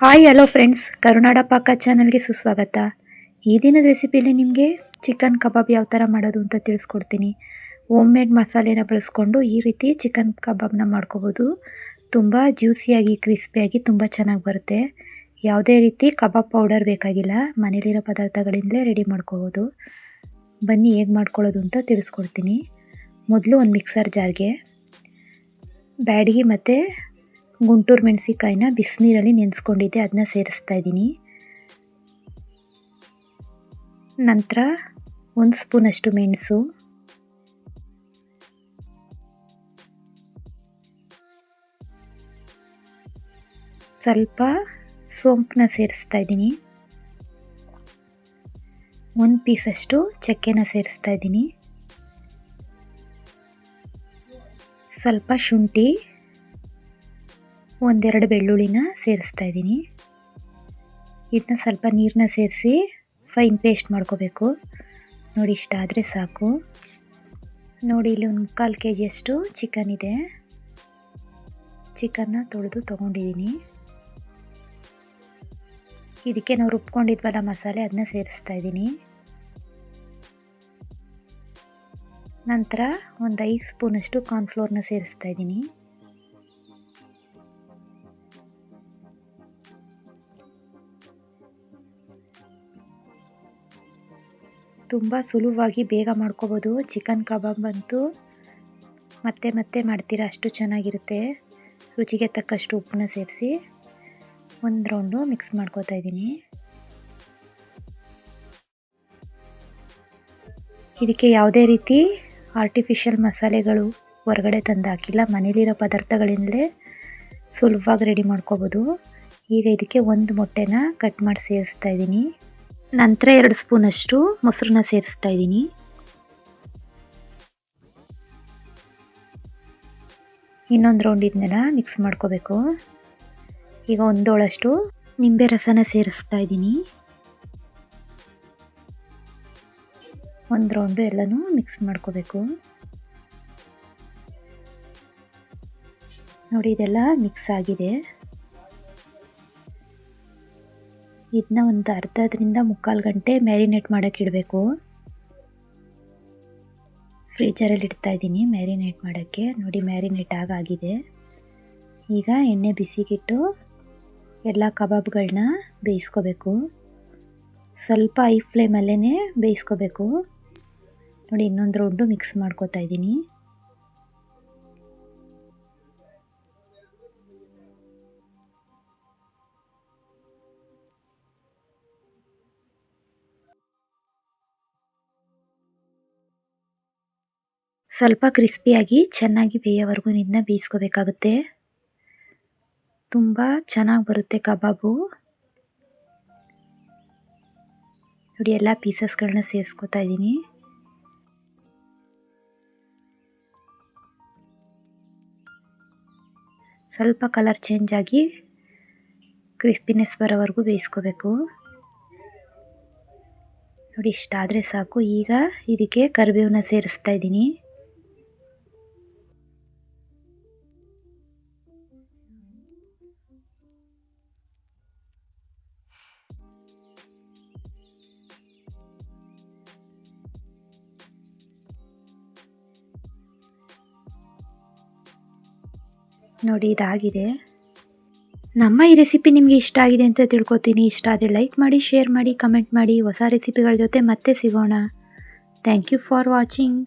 Hi hello friends, ಕರುನಾಡ ಪಾಕ ಚಾನಲ್ಗೆ ಸುಸ್ವಾಗತ. ಈ ದಿನದ ರೆಸಿಪಿಯಲ್ಲಿ ನಿಮಗೆ ಚಿಕನ್ ಕಬಾಬ್ ಯಾವ ಥರ ಮಾಡೋದು ಅಂತ ತಿಳಿಸ್ಕೊಡ್ತೀನಿ. ಹೋಮ್ ಮೇಡ್ ಮಸಾಲೆನ ಬಳಸ್ಕೊಂಡು ಈ ರೀತಿ ಚಿಕನ್ ಕಬಾಬ್ನ ಮಾಡ್ಕೋಬೋದು. ತುಂಬ ಜ್ಯೂಸಿಯಾಗಿ ಕ್ರಿಸ್ಪಿಯಾಗಿ ತುಂಬ ಚೆನ್ನಾಗಿ ಬರುತ್ತೆ. ಯಾವುದೇ ರೀತಿ ಕಬಾಬ್ ಪೌಡರ್ ಬೇಕಾಗಿಲ್ಲ, ಮನೇಲಿರೋ ಪದಾರ್ಥಗಳಿಂದಲೇ ರೆಡಿ ಮಾಡ್ಕೋಬೋದು. ಬನ್ನಿ ಹೇಗೆ ಮಾಡ್ಕೊಳ್ಳೋದು ಅಂತ ತಿಳಿಸ್ಕೊಡ್ತೀನಿ. ಮೊದಲು ಒಂದು ಮಿಕ್ಸರ್ ಜಾರ್ಗೆ ಬ್ಯಾಡಗಿ ಮತ್ತು ಗುಂಟೂರು ಮೆಣಸಿಕಾಯಿನ ಬಿಸಿನೀರಲ್ಲಿ ನೆನೆಸ್ಕೊಂಡಿದ್ದೆ, ಅದನ್ನ ಸೇರಿಸ್ತಾ ಇದ್ದೀನಿ. ನಂತರ 1 ಸ್ಪೂನಷ್ಟು ಮೆಣಸು, ಸ್ವಲ್ಪ ಸೋಂಪನ್ನ ಸೇರಿಸ್ತಾ ಇದ್ದೀನಿ, 1 ಪೀಸಷ್ಟು ಚಕ್ಕೆನ ಸೇರಿಸ್ತಾ ಇದ್ದೀನಿ, ಸ್ವಲ್ಪ ಶುಂಠಿ, 1-2 ಬೆಳ್ಳುಳ್ಳಿನ ಸೇರಿಸ್ತಾ ಇದ್ದೀನಿ. ಇದನ್ನ ಸ್ವಲ್ಪ ನೀರನ್ನ ಸೇರಿಸಿ ಫೈನ್ ಪೇಸ್ಟ್ ಮಾಡ್ಕೋಬೇಕು. ನೋಡಿ, ಇಷ್ಟ ಆದರೆ ಸಾಕು. ನೋಡಿ, ಇಲ್ಲಿ 1/4 kg ಚಿಕನ್ ಇದೆ. ಚಿಕನ್ನ ತೊಳೆದು ತೊಗೊಂಡಿದ್ದೀನಿ. ಇದಕ್ಕೆ ನಾವು ರುಬ್ಕೊಂಡಿದ್ವಲ್ಲ ಮಸಾಲೆ, ಅದನ್ನ ಸೇರಿಸ್ತಾ ಇದ್ದೀನಿ. ನಂತರ ಒಂದು 5 ಸ್ಪೂನಷ್ಟು ಕಾರ್ನ್ಫ್ಲೋರ್ನ ಸೇರಿಸ್ತಾ ಇದ್ದೀನಿ. ತುಂಬ ಸುಲಭವಾಗಿ ಬೇಗ ಮಾಡ್ಕೋಬೋದು. ಚಿಕನ್ ಕಬಾಬ್ ಅಂತೂ ಮತ್ತೆ ಮತ್ತೆ ಮಾಡ್ತೀರಾ, ಅಷ್ಟು ಚೆನ್ನಾಗಿರುತ್ತೆ. ರುಚಿಗೆ ತಕ್ಕಷ್ಟು ಉಪ್ಪನ್ನ ಸೇರಿಸಿ ಒಂದು ರೌಂಡು ಮಿಕ್ಸ್ ಮಾಡ್ಕೋತಾ ಇದ್ದೀನಿ. ಇದಕ್ಕೆ ಯಾವುದೇ ರೀತಿ ಆರ್ಟಿಫಿಷಿಯಲ್ ಮಸಾಲೆಗಳು ಹೊರಗಡೆ ತಂದು ಹಾಕಿಲ್ಲ, ಮನೇಲಿರೋ ಪದಾರ್ಥಗಳಿಂದಲೇ ಸುಲಭವಾಗಿ ರೆಡಿ ಮಾಡ್ಕೋಬೋದು. ಈಗ ಇದಕ್ಕೆ 1 ಮೊಟ್ಟೆನ ಕಟ್ ಮಾಡಿ ಸೇರಿಸ್ತಾ ಇದ್ದೀನಿ. ನಂತರ 2 ಸ್ಪೂನಷ್ಟು ಮೊಸರನ್ನ ಸೇರಿಸ್ತಾ ಇದ್ದೀನಿ. ಇನ್ನೊಂದು ರೌಂಡ್ ಇದನ್ನೆಲ್ಲ ಮಿಕ್ಸ್ ಮಾಡ್ಕೋಬೇಕು. ಈಗ 1 ಹೋಳಷ್ಟು ನಿಂಬೆ ರಸನ ಸೇರಿಸ್ತಾ ಇದ್ದೀನಿ. 1 ರೌಂಡು ಎಲ್ಲನೂ ಮಿಕ್ಸ್ ಮಾಡ್ಕೋಬೇಕು. ನೋಡಿ, ಇದೆಲ್ಲ ಮಿಕ್ಸ್ ಆಗಿದೆ. ಇದನ್ನ ಒಂದು ಅರ್ಧದಿಂದ 3/4 ಗಂಟೆ ಮ್ಯಾರಿನೇಟ್ ಮಾಡೋಕ್ಕೆ ಇಡಬೇಕು. ಫ್ರೀಜರಲ್ಲಿ ಇಡ್ತಾ ಇದ್ದೀನಿ ಮ್ಯಾರಿನೇಟ್ ಮಾಡೋಕ್ಕೆ. ನೋಡಿ, ಮ್ಯಾರಿನೇಟ್ ಆಗಿದೆ. ಈಗ ಎಣ್ಣೆ ಬಿಸಿಗಿಟ್ಟು ಎಲ್ಲ ಕಬಾಬ್ಗಳನ್ನ ಬೇಯಿಸ್ಕೋಬೇಕು. ಸ್ವಲ್ಪ ಹೈ ಫ್ಲೇಮಲ್ಲೇ ಬೇಯಿಸ್ಕೋಬೇಕು. ನೋಡಿ, ಇನ್ನೊಂದು ರೌಂಡು ಮಿಕ್ಸ್ ಮಾಡ್ಕೋತಾ ಇದ್ದೀನಿ. ಸ್ವಲ್ಪ ಕ್ರಿಸ್ಪಿಯಾಗಿ ಚೆನ್ನಾಗಿ ಬೇಯೋವರೆಗೂ ಇದನ್ನ ಬೇಯಿಸ್ಕೋಬೇಕಾಗುತ್ತೆ. ತುಂಬ ಚೆನ್ನಾಗಿ ಬರುತ್ತೆ ಕಬಾಬು. ನೋಡಿ, ಎಲ್ಲ ಪೀಸಸ್ಗಳನ್ನ ಸೇರಿಸ್ಕೋತಾ ಇದ್ದೀನಿ. ಸ್ವಲ್ಪ ಕಲರ್ ಚೇಂಜ್ ಆಗಿ ಕ್ರಿಸ್ಪಿನೆಸ್ ಬರೋವರೆಗೂ ಬೇಯಿಸ್ಕೋಬೇಕು. ನೋಡಿ, ಇಷ್ಟ ಆದರೆ ಸಾಕು. ಈಗ ಇದಕ್ಕೆ ಕರಿಬೇವನ್ನ ಸೇರಿಸ್ತಾ ಇದ್ದೀನಿ. ನೋಡಿ, ಇದಾಗಿದೆ. ನಮ್ಮ ಈ ರೆಸಿಪಿ ನಿಮಗೆ ಇಷ್ಟ ಆಗಿದೆ ಅಂತ ತಿಳ್ಕೊತೀನಿ. ಇಷ್ಟ ಆದರೆ ಲೈಕ್ ಮಾಡಿ, ಶೇರ್ ಮಾಡಿ, ಕಮೆಂಟ್ ಮಾಡಿ. ಹೊಸ ರೆಸಿಪಿಗಳ ಜೊತೆ ಮತ್ತೆ ಸಿಗೋಣ. Thank you for watching.